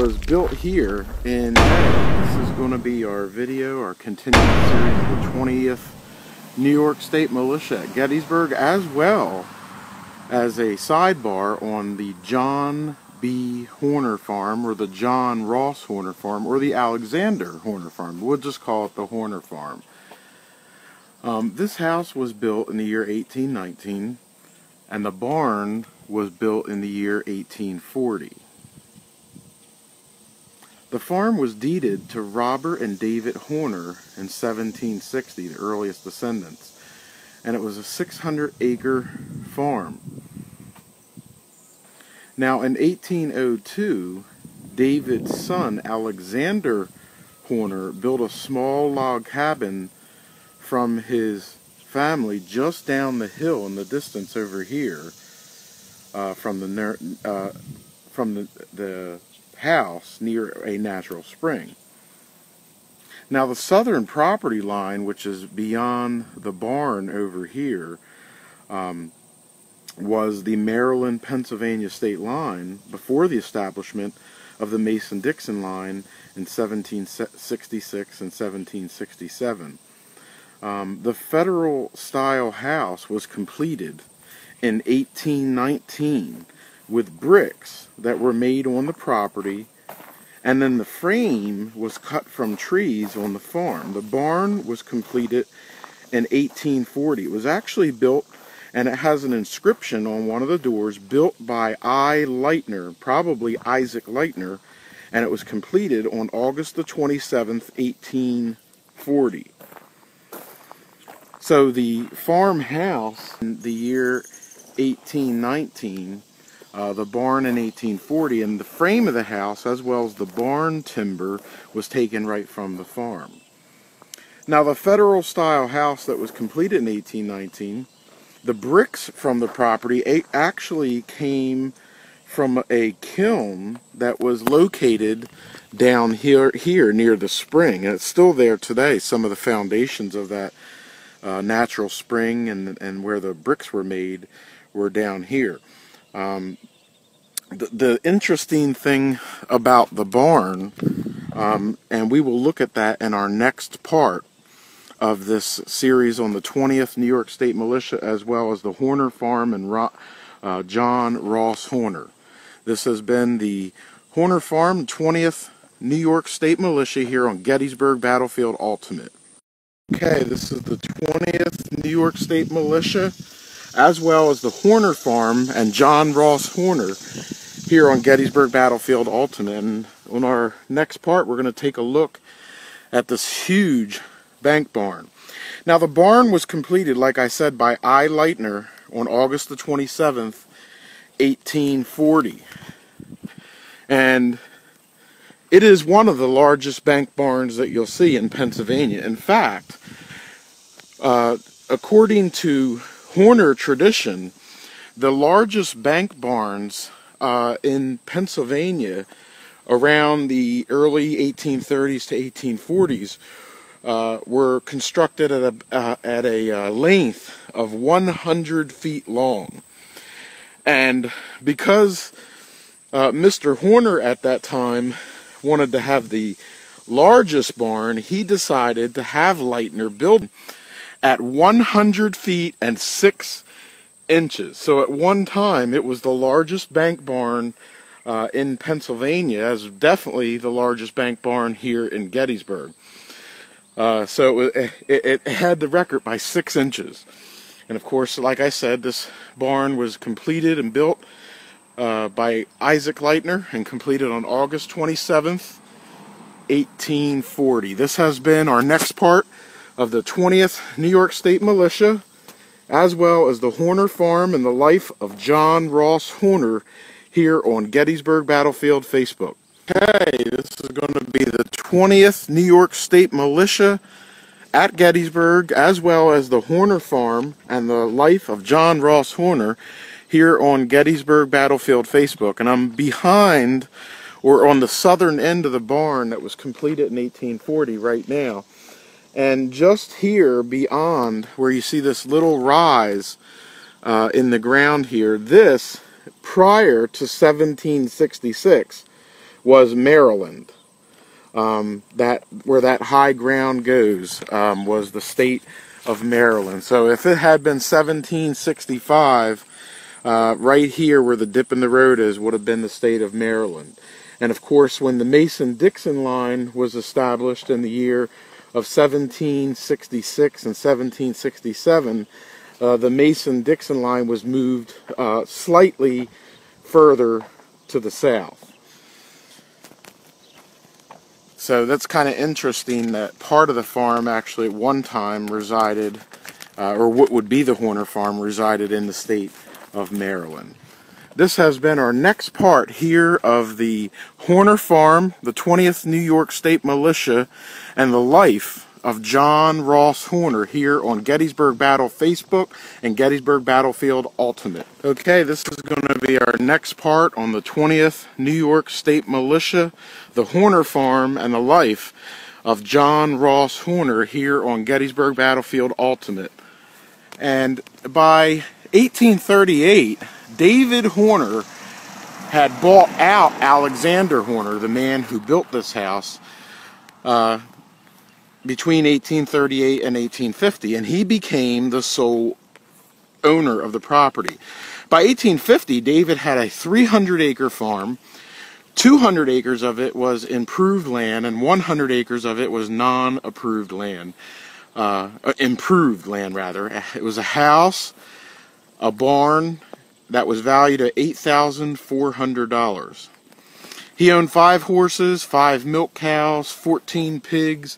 was built here in May. This is going to be our video, our continuing series of the 20th New York State Militia at Gettysburg, as well as a sidebar on the John B. Horner Farm, or the John Ross Horner Farm, or the Alexander Horner Farm. We'll just call it the Horner Farm. This house was built in the year 1819, and the barn was built in the year 1840. The farm was deeded to Robert and David Horner in 1760, the earliest descendants, and it was a 600-acre farm. Now, in 1802, David's son, Alexander Horner, built a small log cabin from his family just down the hill in the distance over here from the house near a natural spring. Now, the southern property line, which is beyond the barn over here, was the Maryland-Pennsylvania state line before the establishment of the Mason-Dixon line in 1766 and 1767. The federal-style house was completed in 1819 with bricks that were made on the property, and then the frame was cut from trees on the farm. The barn was completed in 1840. It was actually built, and it has an inscription on one of the doors, built by I. Leitner, probably Isaac Leitner, and it was completed on August the 27th, 1840. So the farmhouse in the year 1819, the barn in 1840, and the frame of the house, as well as the barn timber, was taken right from the farm. Now, the federal-style house that was completed in 1819, the bricks from the property actually came from a kiln that was located down here near the spring, and it's still there today. Some of the foundations of that natural spring and where the bricks were made were down here. The interesting thing about the barn, and we will look at that in our next part of this series on the 20th New York State Militia, as well as the Horner Farm and John Ross Horner. This has been the Horner Farm 20th New York State Militia here on Gettysburg Battlefield Ultimate. Okay, this is the 20th New York State Militia, as well as the Horner Farm and John Ross Horner here on Gettysburg Battlefield Ultimate. And on our next part, we're going to take a look at this huge bank barn. Now, the barn was completed, like I said, by I. Leitner on August the 27th, 1840. And it is one of the largest bank barns that you'll see in Pennsylvania. In fact, according to Horner tradition, the largest bank barns in Pennsylvania around the early 1830s to 1840s were constructed at a length of 100 feet long. And because Mr. Horner at that time wanted to have the largest barn, he decided to have Leitner build at 100 feet and 6 inches. So at one time, it was the largest bank barn in Pennsylvania, as definitely the largest bank barn here in Gettysburg. So it had the record by 6 inches. And of course, like I said, this barn was completed and built by Isaac Leitner and completed on August 27th, 1840. This has been our next part of the 20th New York State Militia, as well as the Horner Farm and the life of John Ross Horner here on Gettysburg Battlefield Facebook. Okay, this is going to be the 20th New York State Militia at Gettysburg, as well as the Horner Farm and the life of John Ross Horner here on Gettysburg Battlefield Facebook. And I'm behind, or on the southern end of the barn that was completed in 1840 right now. And just here beyond where you see this little rise in the ground here, this prior to 1766 was Maryland. That where that high ground goes was the state of Maryland. So if it had been 1765, right here where the dip in the road is would have been the state of Maryland. And of course, when the Mason-Dixon line was established in the year of 1766 and 1767, the Mason-Dixon line was moved slightly further to the south. So that's kind of interesting that part of the farm actually at one time resided, or what would be the Horner farm, resided in the state of Maryland. This has been our next part here of the Horner Farm, the 20th New York State Militia, and the life of John Ross Horner here on Gettysburg Battle Facebook and Gettysburg Battlefield Ultimate. Okay, this is going to be our next part on the 20th New York State Militia, the Horner Farm, and the life of John Ross Horner here on Gettysburg Battlefield Ultimate. And by 1838, David Horner had bought out Alexander Horner, the man who built this house, between 1838 and 1850, and he became the sole owner of the property. By 1850, David had a 300-acre farm. 200 acres of it was improved land, and 100 acres of it was non-approved land. Improved land, rather. It was a house, a barn that was valued at $8,400. He owned 5 horses, 5 milk cows, 14 pigs,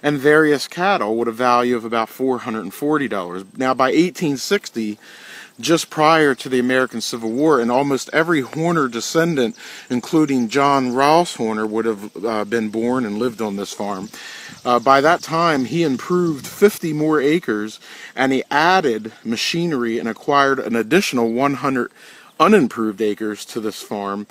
and various cattle with a value of about $440. Now, by 1860, just prior to the American Civil War, and almost every Horner descendant, including John Ross Horner, would have been born and lived on this farm. By that time, he improved 50 more acres, and he added machinery and acquired an additional 100 unimproved acres to this farm,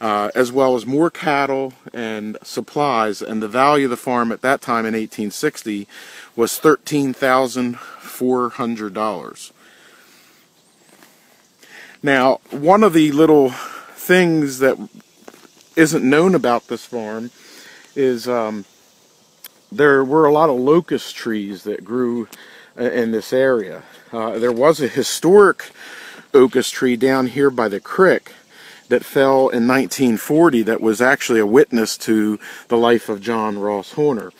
as well as more cattle and supplies, and the value of the farm at that time in 1860 was $13,400. Now, one of the little things that isn't known about this farm is there were a lot of locust trees that grew in this area. There was a historic locust tree down here by the creek that fell in 1940 that was actually a witness to the life of John Ross Horner.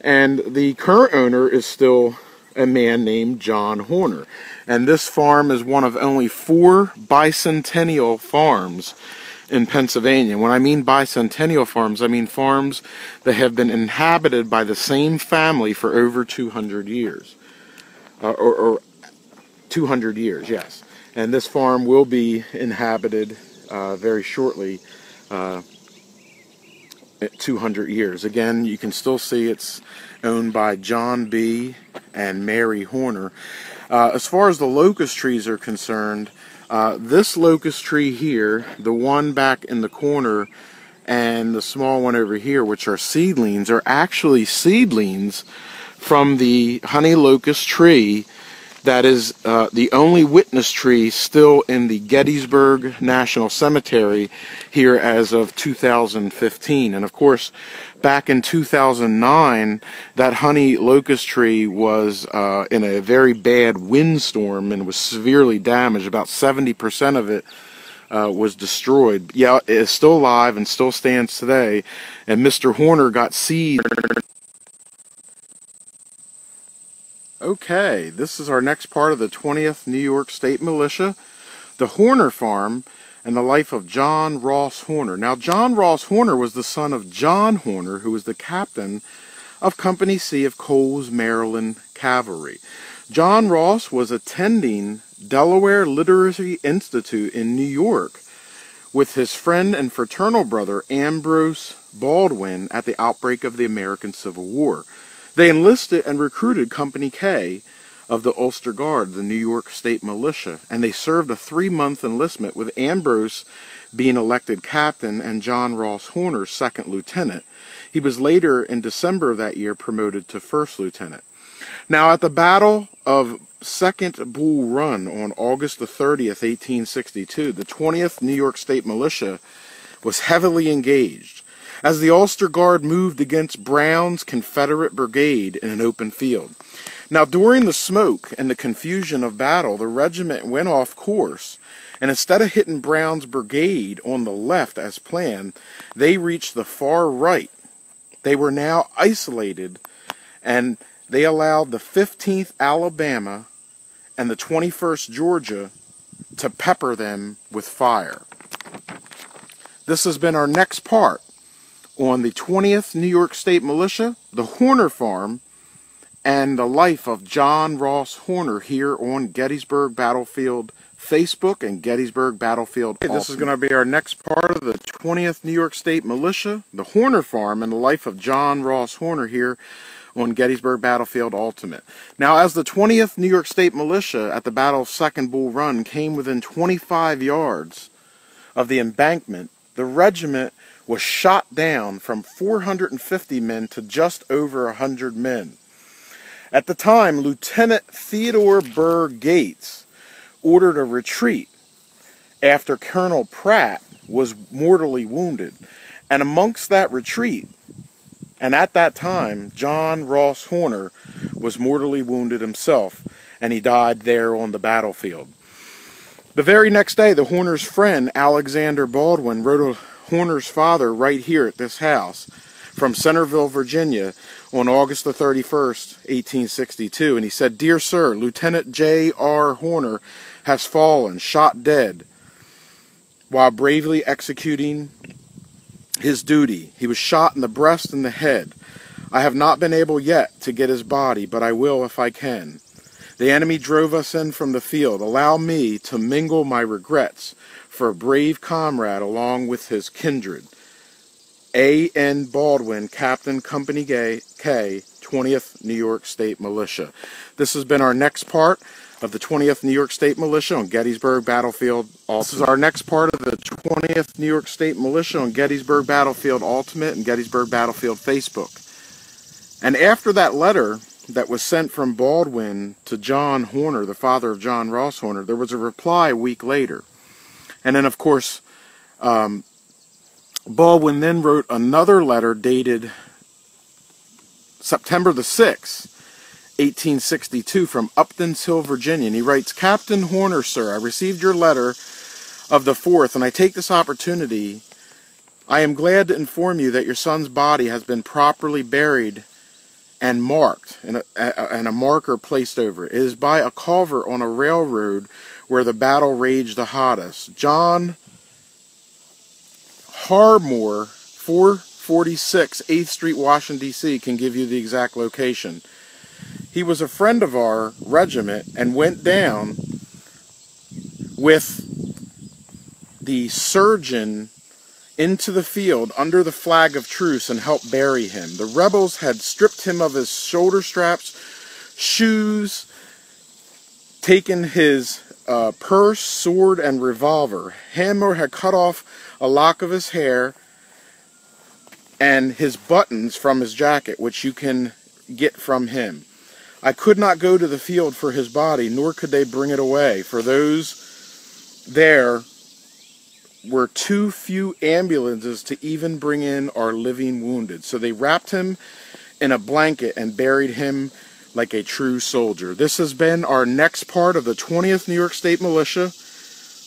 And the current owner is still a man named John Horner. And this farm is one of only 4 bicentennial farms in Pennsylvania. When I mean bicentennial farms, I mean farms that have been inhabited by the same family for over 200 years. Or 200 years, yes. And this farm will be inhabited very shortly, 200 years. Again, you can still see it's owned by John B. and Mary Horner. As far as the locust trees are concerned, this locust tree here, the one back in the corner, and the small one over here, which are seedlings, are actually seedlings from the honey locust tree that is the only witness tree still in the Gettysburg National Cemetery here as of 2015. And of course, back in 2009, that honey locust tree was in a very bad windstorm and was severely damaged. About 70% of it was destroyed. Yeah, it is still alive and still stands today. And Mr. Horner got seed. Okay, this is our next part of the 20th New York State Militia, the Horner Farm, and the life of John Ross Horner. Now, John Ross Horner was the son of John Horner, who was the captain of Company C of Cole's Maryland Cavalry. John Ross was attending Delaware Literary Institute in New York with his friend and fraternal brother Ambrose Baldwin at the outbreak of the American Civil War. They enlisted and recruited Company K of the Ulster Guard, the New York State Militia, and they served a 3-month enlistment, with Ambrose being elected captain and John Ross Horner second lieutenant. He was later, in December of that year, promoted to first lieutenant. Now, at the Battle of Second Bull Run on August the 30th, 1862, the 20th New York State Militia was heavily engaged as the Ulster Guard moved against Brown's Confederate brigade in an open field. Now, during the smoke and the confusion of battle, the regiment went off course, and instead of hitting Brown's brigade on the left as planned, they reached the far right. They were now isolated, and they allowed the 15th Alabama and the 21st Georgia to pepper them with fire. This has been our next part on the 20th New York State Militia, the Horner Farm, and the life of John Ross Horner here on Gettysburg Battlefield Facebook and Gettysburg Battlefield. This is going to be our next part of the 20th New York State Militia, the Horner Farm, and the life of John Ross Horner here on Gettysburg Battlefield Ultimate. Now, as the 20th New York State Militia at the Battle of Second Bull Run came within 25 yards of the embankment, the regiment was shot down from 450 men to just over 100 men. At the time, Lieutenant Theodore Burr Gates ordered a retreat after Colonel Pratt was mortally wounded. And amongst that retreat, and at that time, John Ross Horner was mortally wounded himself, and he died there on the battlefield. The very next day, the Horner's friend, Alexander Baldwin, wrote a Horner's father right here at this house from Centerville, Virginia, on August the 31st, 1862, and he said, "Dear Sir, Lieutenant J.R. Horner has fallen, shot dead, while bravely executing his duty. He was shot in the breast and the head. I have not been able yet to get his body, but I will if I can. The enemy drove us in from the field. Allow me to mingle my regrets for a brave comrade along with his kindred. A.N. Baldwin, Captain, Company K, 20th New York State Militia." This has been our next part of the 20th New York State Militia on Gettysburg Battlefield Ultimate. This is our next part of the 20th New York State Militia on Gettysburg Battlefield Ultimate and Gettysburg Battlefield Facebook. And after that letter that was sent from Baldwin to John Horner, the father of John Ross Horner, there was a reply a week later. And then, of course, Baldwin then wrote another letter dated September the 6th, 1862, from Upton's Hill, Virginia. And he writes, "Captain Horner, sir, I received your letter of the 4th, and I take this opportunity. I am glad to inform you that your son's body has been properly buried and marked, and a marker placed over it. It is by a culvert on a railroad where the battle raged the hottest. John Harmore, 446 8th Street, Washington, D.C., can give you the exact location. He was a friend of our regiment and went down with the surgeon into the field under the flag of truce and helped bury him. The rebels had stripped him of his shoulder straps, shoes, taken his purse, sword, and revolver. Hammer had cut off a lock of his hair and his buttons from his jacket, which you can get from him. I could not go to the field for his body, nor could they bring it away, for those there were too few ambulances to even bring in our living wounded. So they wrapped him in a blanket and buried him like a true soldier." This has been our next part of the 20th New York State Militia,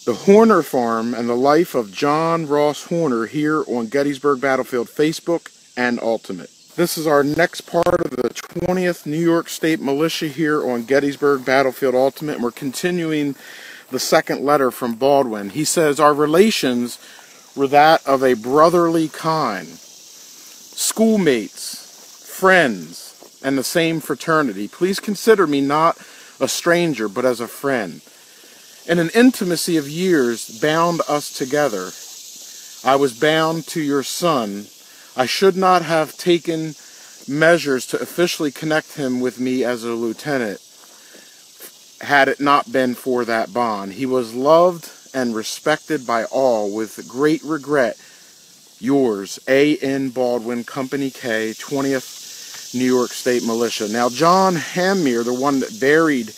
the Horner Farm, and the life of John Ross Horner here on Gettysburg Battlefield Facebook and Ultimate. This is our next part of the 20th New York State Militia here on Gettysburg Battlefield Ultimate, and we're continuing the second letter from Baldwin. He says, "Our relations were that of a brotherly kind, schoolmates, friends, and the same fraternity. Please consider me not a stranger, but as a friend. And an intimacy of years bound us together. I was bound to your son. I should not have taken measures to officially connect him with me as a lieutenant, had it not been for that bond. He was loved and respected by all. With great regret, yours, A.N. Baldwin, Company K, 20th New York State Militia." Now, John Hammer, the one that buried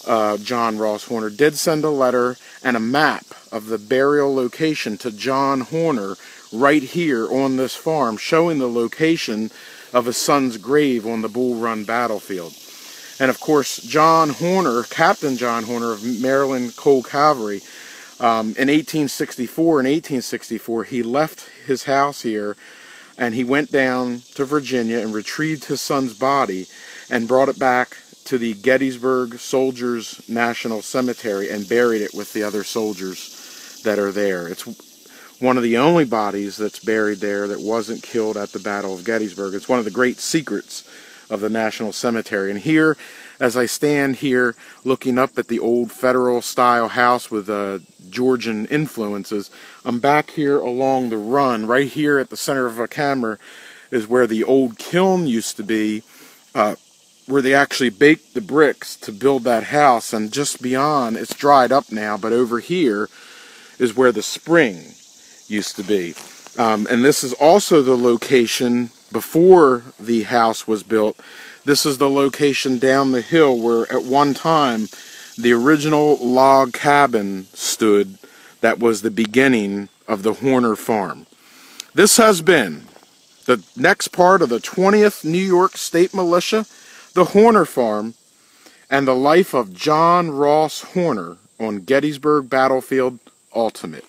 John Ross Horner, did send a letter and a map of the burial location to John Horner right here on this farm, showing the location of his son's grave on the Bull Run battlefield. And of course, John Horner, Captain John Horner of Maryland Cole Cavalry, in 1864, he left his house here and he went down to Virginia and retrieved his son's body and brought it back to the Gettysburg Soldiers National Cemetery and buried it with the other soldiers that are there. It's one of the only bodies that's buried there that wasn't killed at the Battle of Gettysburg. It's one of the great secrets of the National Cemetery. And here, as I stand here looking up at the old Federal style house with Georgian influences, I'm back here along the run. Right here at the center of a camera is where the old kiln used to be, where they actually baked the bricks to build that house. And just beyond, it's dried up now, but over here is where the spring used to be. And this is also the location before the house was built. This is the location down the hill where at one time the original log cabin stood that was the beginning of the Horner farm. This has been the next part of the 20th New York State Militia, the Horner farm, and the life of John Ross Horner on Gettysburg Battlefield Ultimate.